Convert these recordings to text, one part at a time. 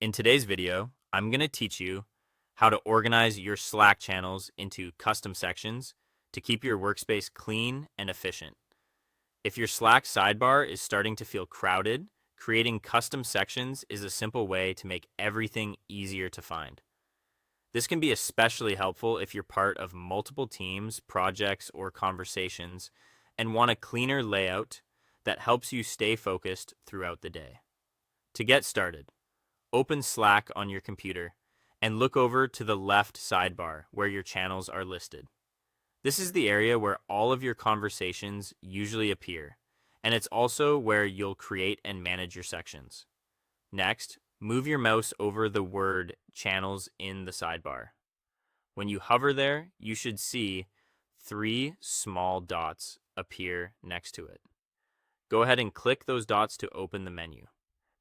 In today's video, I'm going to teach you how to organize your Slack channels into custom sections to keep your workspace clean and efficient. If your Slack sidebar is starting to feel crowded, creating custom sections is a simple way to make everything easier to find. This can be especially helpful if you're part of multiple teams, projects, or conversations and want a cleaner layout that helps you stay focused throughout the day. To get started, open Slack on your computer and look over to the left sidebar where your channels are listed. This is the area where all of your conversations usually appear, and it's also where you'll create and manage your sections. Next, move your mouse over the word channels in the sidebar. When you hover there, you should see three small dots appear next to it. Go ahead and click those dots to open the menu.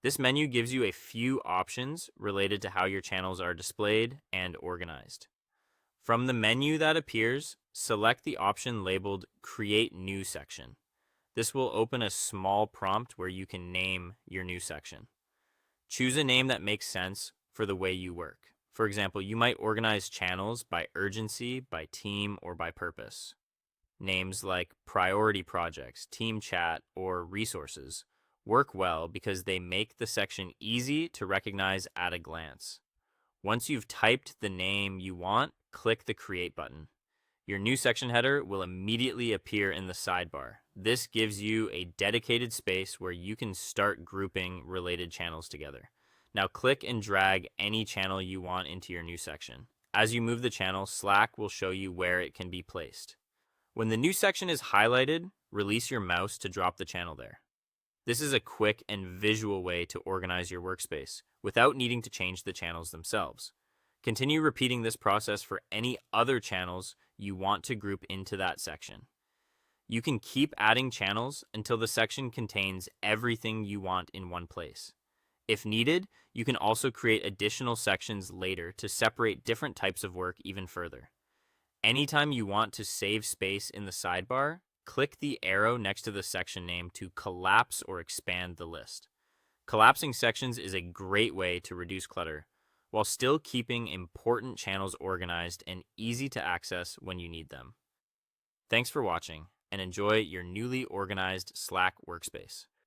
This menu gives you a few options related to how your channels are displayed and organized. From the menu that appears, select the option labeled Create New Section. This will open a small prompt where you can name your new section. Choose a name that makes sense for the way you work. For example, you might organize channels by urgency, by team, or by purpose. Names like Priority Projects, Team Chat, or Resources work well because they make the section easy to recognize at a glance. Once you've typed the name you want, click the Create button. Your new section header will immediately appear in the sidebar. This gives you a dedicated space where you can start grouping related channels together. Now click and drag any channel you want into your new section. As you move the channel, Slack will show you where it can be placed. When the new section is highlighted, release your mouse to drop the channel there. This is a quick and visual way to organize your workspace without needing to change the channels themselves. Continue repeating this process for any other channels you want to group into that section. You can keep adding channels until the section contains everything you want in one place. If needed, you can also create additional sections later to separate different types of work even further. Anytime you want to save space in the sidebar, click the arrow next to the section name to collapse or expand the list. Collapsing sections is a great way to reduce clutter while still keeping important channels organized and easy to access when you need them. Thanks for watching and enjoy your newly organized Slack workspace.